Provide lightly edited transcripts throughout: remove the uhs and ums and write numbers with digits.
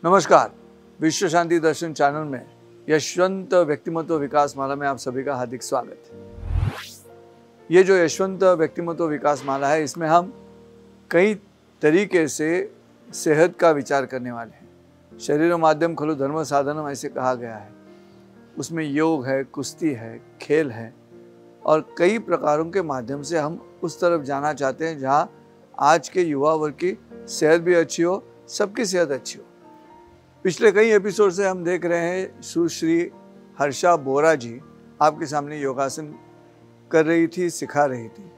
नमस्कार। विश्व शांति दर्शन चैनल में यशवंत व्यक्तिमत्व विकास माला में आप सभी का हार्दिक स्वागत है। ये जो यशवंत व्यक्तिमत्व विकास माला है, इसमें हम कई तरीके से सेहत का विचार करने वाले हैं। शरीर माध्यम खलु धर्म साधनम ऐसे कहा गया है। उसमें योग है, कुश्ती है, खेल है और कई प्रकारों के माध्यम से हम उस तरफ जाना चाहते हैं जहाँ आज के युवा वर्ग की सेहत भी अच्छी हो, सबकी सेहत अच्छी हो। पिछले कई एपिसोड से हम देख रहे हैं सुश्री हर्षा बोरा जी आपके सामने योगासन कर रही थी, सिखा रही थी।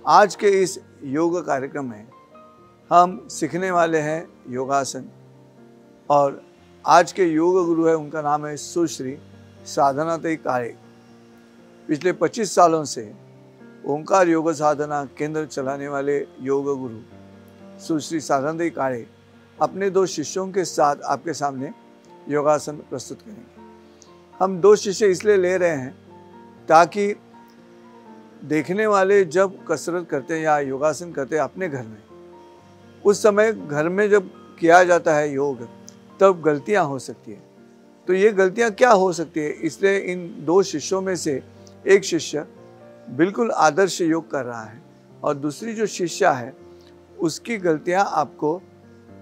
आज के इस योग कार्यक्रम में हम सीखने वाले हैं योगासन और आज के योग गुरु है, उनका नाम है सुश्री साधनाताई काळे। पिछले 25 सालों से ओंकार योग साधना केंद्र चलाने वाले योग गुरु सुश्री साधनाताई काळे अपने 2 शिष्यों के साथ आपके सामने योगासन प्रस्तुत करेंगे। हम 2 शिष्य इसलिए ले रहे हैं ताकि देखने वाले जब कसरत करते हैं या योगासन करते हैं अपने घर में, उस समय घर में जब किया जाता है योग, तब गलतियां हो सकती है। तो ये गलतियां क्या हो सकती है, इसलिए इन 2 शिष्यों में से एक शिष्य बिल्कुल आदर्श योग कर रहा है और दूसरी जो शिष्या है उसकी गलतियां आपको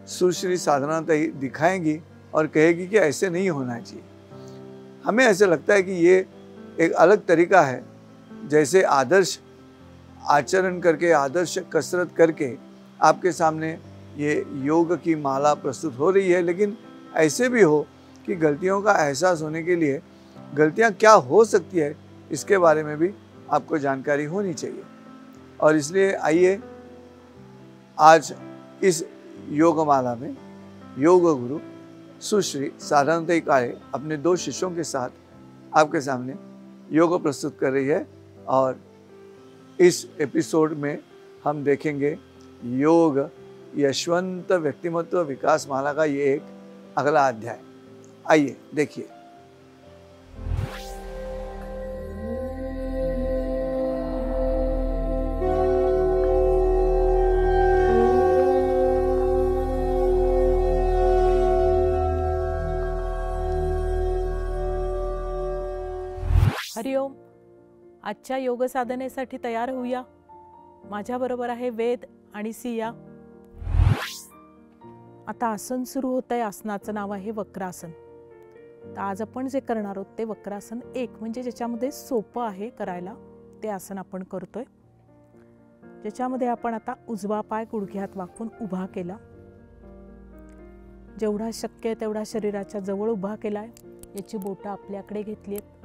सुश्री साधनाताई दिखाएंगी और कहेगी कि ऐसे नहीं होना चाहिए। हमें ऐसे लगता है कि ये एक अलग तरीका है, जैसे आदर्श आचरण करके, आदर्श कसरत करके आपके सामने ये योग की माला प्रस्तुत हो रही है, लेकिन ऐसे भी हो कि गलतियों का एहसास होने के लिए गलतियां क्या हो सकती है इसके बारे में भी आपको जानकारी होनी चाहिए। और इसलिए आइए आज इस योग माला में योग गुरु सुश्री साधनाताई काळे अपने 2 शिष्यों के साथ आपके सामने योग प्रस्तुत कर रही है और इस एपिसोड में हम देखेंगे योग यशवंत व्यक्तिमत्व विकास माला का ये एक अगला अध्याय। आइए देखिए। हरिओम। आजच्या योग साधनेसाठी तयार होऊया। माझ्याबरोबर आहे वेद आणि सिया। आता आसन सुरू होत आहे। आसनाचं नाव आहे वक्रासन। तर आज आपण जे करणार आहोत ते वक्रासन 1 म्हणजे ज्याच्यामध्ये सोपं आहे करायला ते आसन आपण करतोय। ज्याच्यामध्ये आपण आता उजवा पाय गुडघ्यात वाकवून उभा केला, जेवढा शक्य आहे तेवढा शरीराच्या जवळ उभा केलाय। याची बोटं आपल्याकडे घेतलीत।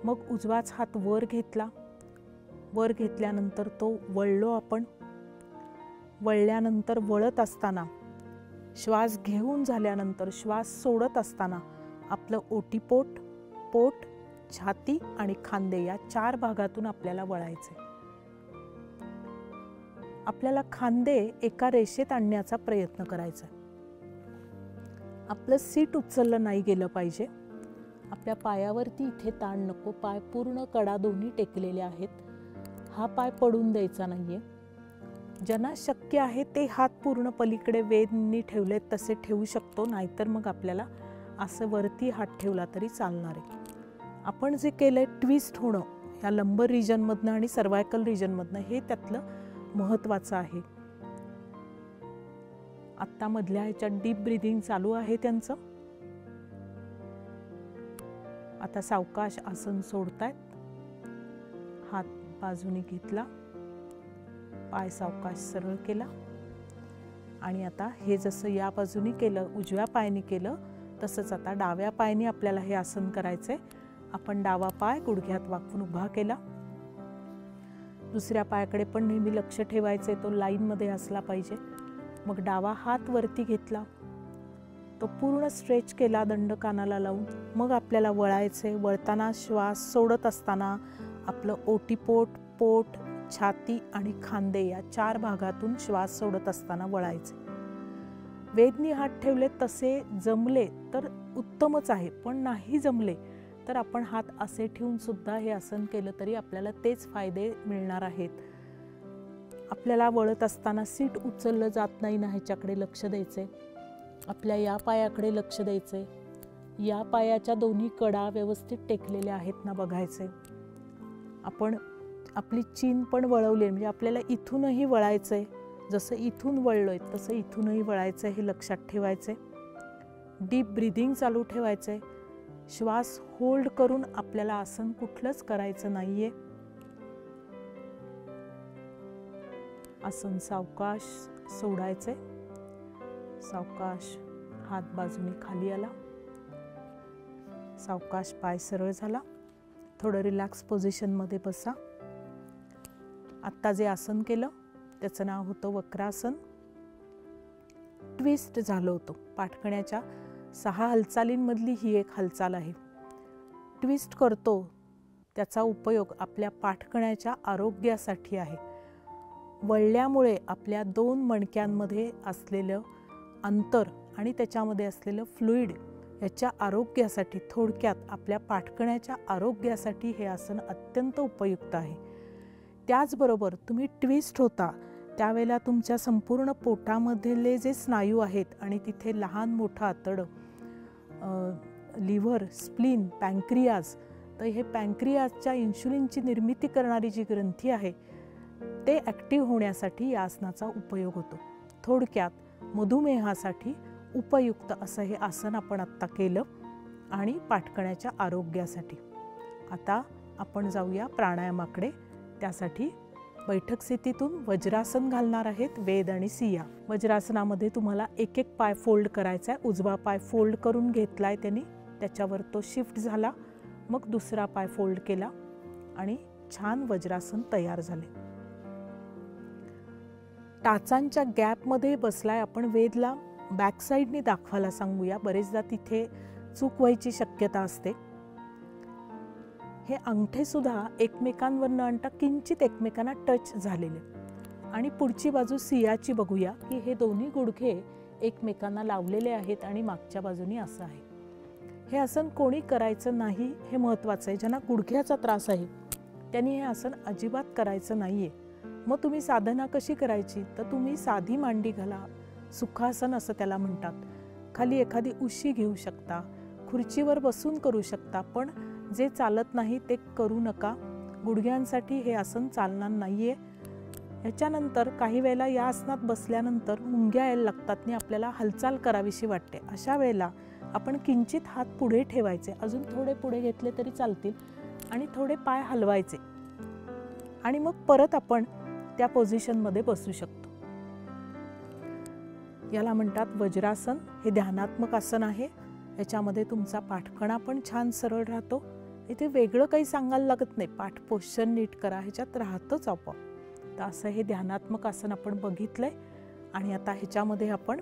मग उजवाच हात वर घेतला। वर घेतल्यानंतर तो वळलो आपण। वळल्यानंतर वळत असताना श्वास घेऊन झाल्यानंतर श्वास सोडत असताना आपलं ओटीपोट, पोट, छाती आणि खांदे या 4 भागातून आपल्याला वळायचे। आपल्याला खांदे एका रेषेत आणण्याचा प्रयत्न करायचा। आपलं सीट उचललं नाही गेलं पाहिजे। आपल्या पायावरती इथे ताण नको। पाय पूर्ण कडा दोन्ही टेकलेले आहेत। हा पाय पडून द्यायचा नाहीये। ज्यांना शक्य आहे ते हात पूर्ण पलीकडे वेदनी ठेवलेत तसे ठेवू शकतो, नाहीतर मग आपल्याला असं वरती हात ठेवला तरी चालणार आहे। आपण जे केलंय ट्विस्ट होणं या लंबर रिजन मधनं आणि सर्वायकल रिजन मधनं, हे त्यातलं महत्त्वाचं आहे। आत्ता मधल्या ह्याच्यात डीप ब्रीदिंग चालू आहे त्यांचं। आता सावकाश आसन सोडतायत। हात बाजूने घेतला, पाय सावकाश सरळ केला आणि आता हे जसं या बाजूने केलं, उजव्या पायाने केलं, तसंच आता डाव्या पायाने आपल्याला हे आसन करायचंय। आपण डावा पाय गुडघ्यात वाकवून उभा केला। दुसऱ्या पायाकडे पण नेहमी लक्ष ठेवायचंय, तो लाईन मध्ये असला पाहिजे। मग डावा हात वरती घेतला, तो पूर्ण स्ट्रेच केला दंड कानाला लावून। मग आपल्याला वळायचे। वळताना श्वास सोडत असताना आपलं ओटीपोट, पोट, छाती आणि खांदे या 4 भागातून श्वास सोडत असताना वळायचे। वेदनी हात ठेवले तसे जमले तर उत्तमच आहे, पण नाही जमले तर आपण हात असे ठेवून सुद्धा हे आसन केलं तरी आपल्याला तेच फायदे मिळणार आहेत। आपल्याला वळत असताना सीट उचललं जात नाही ना, ह्याच्याकडे लक्ष द्यायचे। आपल्या या पायाकडे लक्ष द्यायचं आहे. या पायाच्या दोन्ही कडा व्यवस्थित टेकलेल्या आहेत ना बघायचे. आपण आपली चीन पण वळवली, म्हणजे आपल्याला इथूनही वळायचं आहे. जसं इथून वळलोय तसं इथूनही वळायचं आहे, हे लक्षात ठेवायचं आहे. डीप ब्रीदिंग चालू ठेवायचं आहे. श्वास होल्ड करून आपल्याला आसन कुठलंच करायचं नाही आहे. आसन सावकाश सोडायचं आहे. सावकाश हात बाजूने खाली आला. सावकाश पाय सरळ झाला. थोडं रिलॅक्स पोझिशनमध्ये बसा. आत्ता जे आसन केलं त्याचं नाव होतं वक्रासन. ट्विस्ट झालं होतं. पाठकण्याच्या 6 हालचालींमधली ही एक हालचाल आहे. ट्विस्ट करतो त्याचा उपयोग आपल्या पाठकण्याच्या आरोग्यासाठी आहे. वळल्यामुळे आपल्या 2 मणक्यांमध्ये असलेलं अंतर आणि त्याच्यामध्ये असलेलं फ्लुइड याच्या आरोग्यासाठी, थोडक्यात आपल्या पाठकण्याच्या आरोग्यासाठी हे आसन अत्यंत उपयुक्त आहे. त्याचबरोबर तुम्ही ट्विस्ट होता त्यावेळेला तुमच्या संपूर्ण पोटामधले जे स्नायू आहेत आणि तिथे लहान मोठं आतडं, लिव्हर, स्प्लीन, पँक्रियाज, तर हे पँक्रियाजच्या इन्शुलिनची निर्मिती करणारी जी ग्रंथी आहे ते ॲक्टिव्ह होण्यासाठी या आसनाचा उपयोग होतो. थोडक्यात मधुमेहासाठी उपयुक्त असं हे आसन आपण आत्ता केलं आणि पाठकण्याच्या आरोग्यासाठी. आता आपण जाऊया प्राणायामाकडे. त्यासाठी बैठक स्थितीतून वज्रासन घालणार आहेत वेद आणि सिया. वज्रासनामध्ये तुम्हाला एक एक पाय फोल्ड करायचा आहे. उजवा पाय फोल्ड करून घेतलाय त्यांनी, त्याच्यावर तो शिफ्ट झाला. मग दुसरा पाय फोल्ड केला आणि छान वज्रासन तयार झाले. टाचांच्या गॅपमध्ये बसलाय आपण. वेदला बॅक साईडने दाखवायला सांगूया. बरेचदा तिथे चूक व्हायची शक्यता असते. हे अंगठे सुद्धा एकमेकांवर न आणता किंचित एकमेकांना टच झालेले. आणि पुढची बाजू सियाची बघूया की हे दोन्ही गुडघे एकमेकांना लावलेले आहेत आणि मागच्या बाजूनी असं आहे. हे आसन कोणी करायचं नाही हे महत्त्वाचं आहे. ज्यांना गुडघ्याचा त्रास आहे त्यांनी हे आसन अजिबात करायचं नाही आहे. मग तुम्ही साधना कशी करायची, तर तुम्ही साधी मांडी घाला. सुखासन असं त्याला म्हणतात. खाली एखादी उशी घेऊ शकता, खुर्चीवर बसून करू शकता, पण जे चालत नाही ते करू नका. गुडघ्यांसाठी हे आसन चालणार नाही आहे. ह्याच्यानंतर काही वेळेला या आसनात बसल्यानंतर मुंग्या यायला लागतात आणि आपल्याला हालचाल करावीशी वाटते. अशा वेळेला आपण किंचित हात पुढे ठेवायचे, अजून थोडे पुढे घेतले तरी चालतील, आणि थोडे पाय हलवायचे आणि मग परत आपण त्या पोझिशनमध्ये बसू शकतो. याला म्हणतात वज्रासन. हे ध्यानात्मक आसन आहे. याच्यामध्ये तुमचा पाठकणा पण छान सरळ राहतो. इथे वेगळं काही सांगायला लागत नाही. पाठ पोश्चर नीट करा, ह्याच्यात राहतच आपोआप. तर असं हे ध्यानात्मक आसन आपण बघितलंय. आणि आता ह्याच्यामध्ये आपण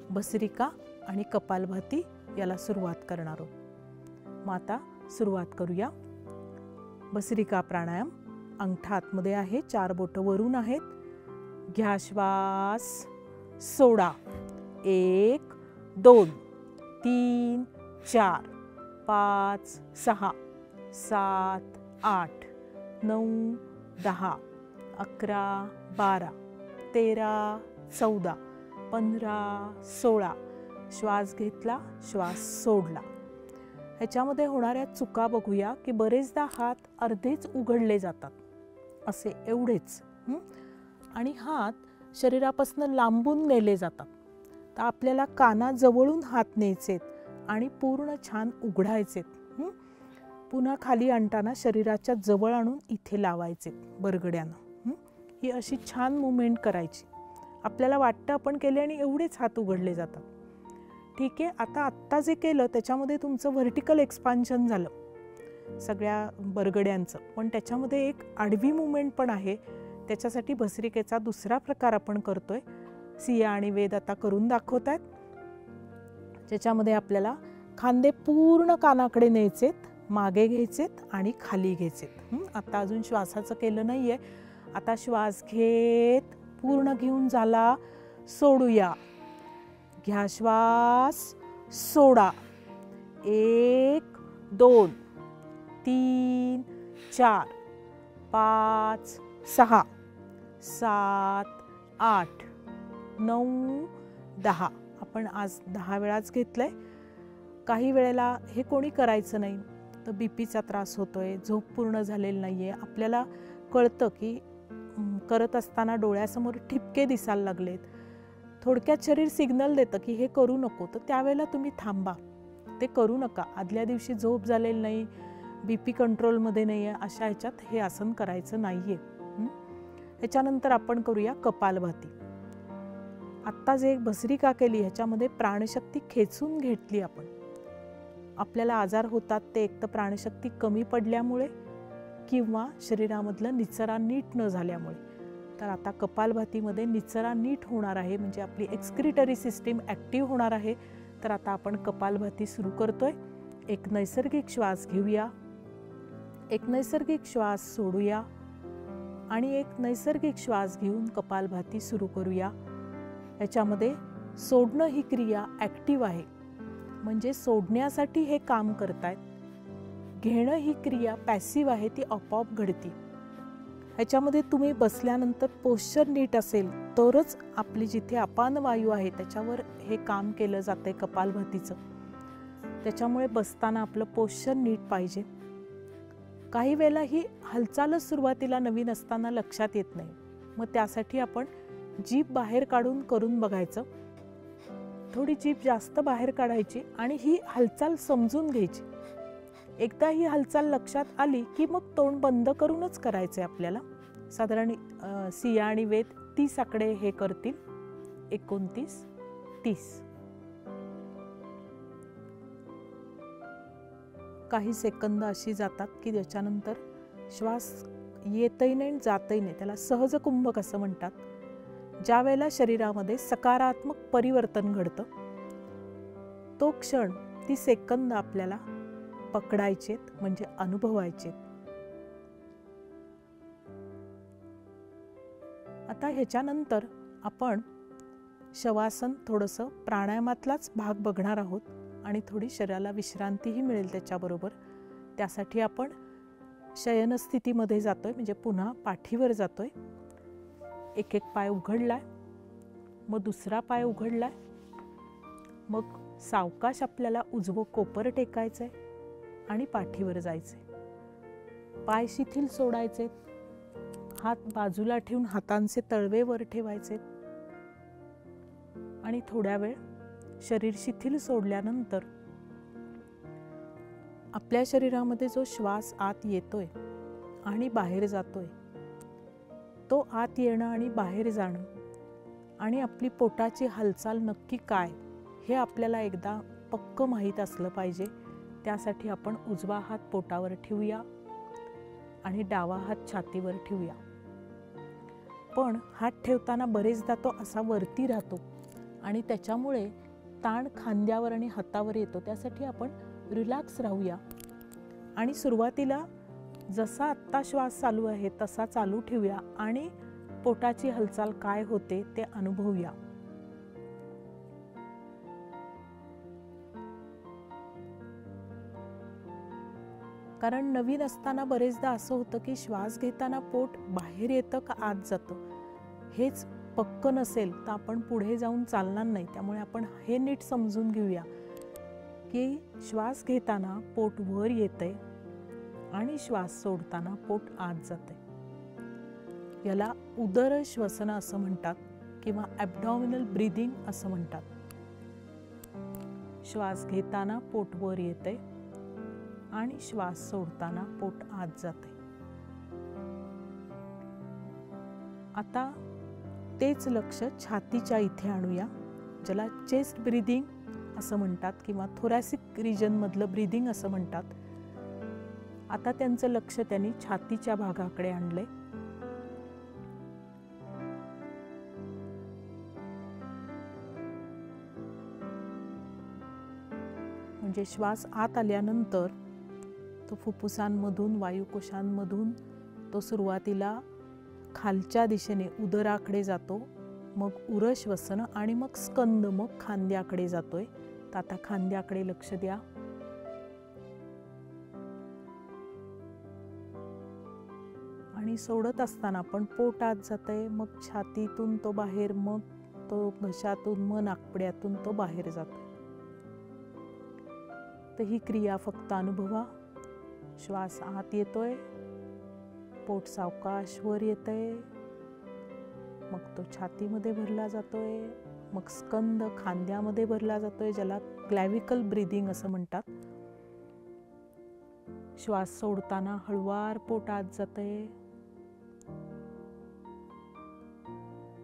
भस्त्रिका आणि कपालभाती याला सुरुवात करणार आहोत. मग आता सुरुवात करूया. भस्त्रिका प्राणायाम. अंगठा आतमध्ये आहे, 4 बोटं वरून आहेत. घ्या श्वास, सोडा. 1 2 3 4 5 6 7 8 9 10 11 12 13 14 15 16. श्वास घेतला, श्वास सोडला. ह्याच्यामध्ये होणाऱ्या चुका बघूया की बरेचदा हात अर्धेच उघडले जातात, असे एवढेच. आणि हात शरीरापासून लांबून नेले जातात. तर आपल्याला कानाजवळून हात न्यायचेत आणि पूर्ण छान उघडायचेत. पुन्हा खाली आणताना शरीराच्या जवळ आणून इथे लावायचे बरगड्यानं. ही अशी छान मुवमेंट करायची. आपल्याला वाटतं आपण केले आणि एवढेच हात उघडले जातात. ठीक आहे. आत्ता जे केलं त्याच्यामध्ये तुमचं व्हर्टिकल एक्सपान्शन झालं सगळ्या बरगड्यांचं, पण त्याच्यामध्ये एक आडवी मुवमेंट पण आहे. त्याच्यासाठी भस्त्रिकेचा दुसरा प्रकार आपण करतोय. सिया आणि वेद आता करून दाखवत आहेत. ज्याच्यामध्ये आपल्याला खांदे पूर्ण कानाकडे न्यायचेत, मागे घ्यायचेत आणि खाली घ्यायचेत. आता अजून श्वासाचं केलं नाहीये. आता श्वास घेत पूर्ण घेऊन झाला, सोडूया. घ्या श्वास, सोडा. 1 2 3 4 5 6 7 8 9 10. आपण आज 10 वेळाच घेतलंय. काही वेळेला हे कोणी करायचं नाही तर बीपीचा त्रास होतोय, झोप पूर्ण झालेली नाहीये, आपल्याला कळतं की करत असताना डोळ्यासमोर ठिपके दिसायला लागलेत, थोडक्यात शरीर सिग्नल देतं की हे करू नको, तर त्यावेळेला तुम्ही थांबा, ते करू नका. आदल्या दिवशी झोप झालेली नाही, बीपी कंट्रोलमध्ये नाही आहे, अशा ह्याच्यात हे आसन करायचं नाहीये. ह्याच्यानंतर आपण करूया कपालभाती. आत्ता जे भस्त्रिका केली ह्याच्यामध्ये प्राणशक्ती खेचून घेतली आपण. आपल्याला आजार होतात ते एक तर प्राणशक्ती कमी पडल्यामुळे किंवा शरीरामधलं निचरा नीट न झाल्यामुळे. तर आता कपालभातीमध्ये निचरा नीट होणार आहे, म्हणजे आपली एक्सक्रिटरी सिस्टीम ॲक्टिव्ह होणार आहे. तर आता आपण कपालभाती सुरू करतोय. एक नैसर्गिक श्वास घेऊया, एक नैसर्गिक श्वास सोडूया आणि एक नैसर्गिक श्वास घेऊन कपालभाती सुरू करूया. याच्यामध्ये सोडणं ही क्रिया ॲक्टिव्ह आहे, म्हणजे सोडण्यासाठी हे काम करतायत. घेणं ही क्रिया पॅसिव्ह आहे, ती आपोआप घडते. ह्याच्यामध्ये तुम्ही बसल्यानंतर पोश्चर नीट असेल तरच आपली जिथे अपान वायू आहे त्याच्यावर हे काम केलं जातंय कपालभातीचं. त्याच्यामुळे बसताना आपलं पोश्चर नीट पाहिजे. काही वेळेला ही हालचालच सुरुवातीला नवीन असताना लक्षात येत नाही, मग त्यासाठी आपण जीभ बाहेर काढून करून बघायचं. थोडी जीभ जास्त बाहेर काढायची आणि ही हालचाल समजून घ्यायची. एकदा ही हालचाल लक्षात आली की मग तोंड बंद करूनच करायचं आहे आपल्याला. साधारण सिया आणि वेद 30 आकडे हे करतील. 29, 30. काही सेकंद अशी जातात की त्याच्यानंतर श्वास येतही नाही जातही नाही, त्याला सहज कुंभक असं म्हणतात. ज्या वेळेला शरीरामध्ये सकारात्मक परिवर्तन घडतं तो क्षण, ती सेकंद आपल्याला पकडायचेत, म्हणजे अनुभवायचेत. आता ह्याच्यानंतर आपण शवासन थोडंसं प्राणायामातलाच भाग बघणार आहोत आणि थोडी शरीराला विश्रांतीही मिळेल त्याच्याबरोबर. त्यासाठी आपण शयनस्थितीमध्ये जातोय, म्हणजे पुन्हा पाठीवर जातोय. एक एक पाय उघडलाय, मग दुसरा पाय उघडलाय, मग सावकाश आपल्याला उजवं कोपर टेकायचंय आणि पाठीवर जायचंय. पाय शिथिल सोडायचे, हात बाजूला ठेवून हातांचे तळवे वर ठेवायचे आणि थोड्या वेळ शरीर शिथिल सोडल्यानंतर आपल्या शरीरामध्ये जो श्वास आत येतोय आणि बाहेर जातोय, तो आत येणं आणि बाहेर जाणं आणि आपली पोटाची हालचाल नक्की काय हे आपल्याला एकदा पक्क माहीत असलं पाहिजे. त्यासाठी आपण उजवा हात पोटावर ठेवूया आणि डावा हात छातीवर ठेवूया. पण हात ठेवताना बरेचदा तो असा वरती राहतो आणि त्याच्यामुळे ताण खांद्यावर आणि हातावर येतो. त्यासाठी आपण रिलॅक्स राहूया आणि सुरुवातीला जसा आत्ता श्वास चालू आहे तसा चालू ठेवूया आणि पोटाची हालचाल काय होते ते अनुभवूया. कारण नवीन असताना बरेचदा असं होतं की श्वास घेताना पोट बाहेर येतं का आत जातं हेच पक्क नसेल तर आपण पुढे जाऊन चालणार नाही. त्यामुळे आपण हे नीट समजून घेऊया की श्वास घेताना पोट वर येतंय आणि श्वास सोडताना पोट आत जाते. याला उदर श्वसन असं म्हणतात किंवा ॲब्डॉमिनल ब्रीदिंग असं म्हणतात. श्वास घेताना पोट वर येते आणि श्वास सोडताना पोट आत जाते. आता तेच लक्ष छातीच्या इथे आणूया, ज्याला चेस्ट ब्रीदिंग असं म्हणतात किंवा थोरॅसिक रिजन मधलं ब्रीदिंग असं म्हणतात. आता त्यांचं लक्ष त्यांनी छातीच्या भागाकडे आणलंय. म्हणजे श्वास आत आल्यानंतर तो फुफ्फुसांमधून वायुकोशांमधून तो सुरुवातीला खालच्या दिशेने उदराकडे जातो, मग उरश्वसन आणि मग स्कंद, मग खांद्याकडे जातोय. तर आता खांद्याकडे लक्ष द्या. आणि सोडत असताना पण पोट आत जातंय, मग छातीतून तो बाहेर, मग तो घशातून मग नाकपुड्यातून तो बाहेर जातो. तर ही क्रिया फक्त अनुभवा. श्वास आत येतोय, पोट सावकाश वर येतंय, मग तो छातीमध्ये भरला जातोय, मग स्कंद खांद्यामध्ये भरला जातोय, ज्याला क्लॅव्हिकल ब्रीदिंग असं म्हणतात. श्वास सोडताना हळुवार पोट आत जातंय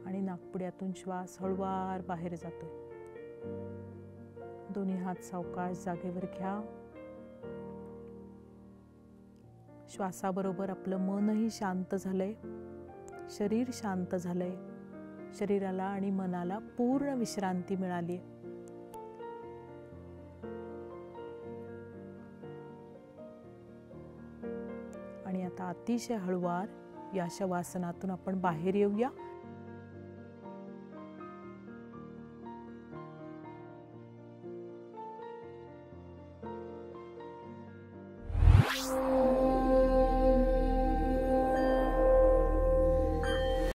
आणि नाकपुड्यातून श्वास हळुवार बाहेर जातोय. दोन्ही हात सावकाश जागेवर घ्या. श्वासाबरोबर आपलं मनही शांत झालंय, शरीर शांत झालंय, शरीराला आणि मनाला पूर्ण विश्रांती मिळाली. आणि आता अतिशय हळुवार या शवासनातून आपण बाहेर येऊया.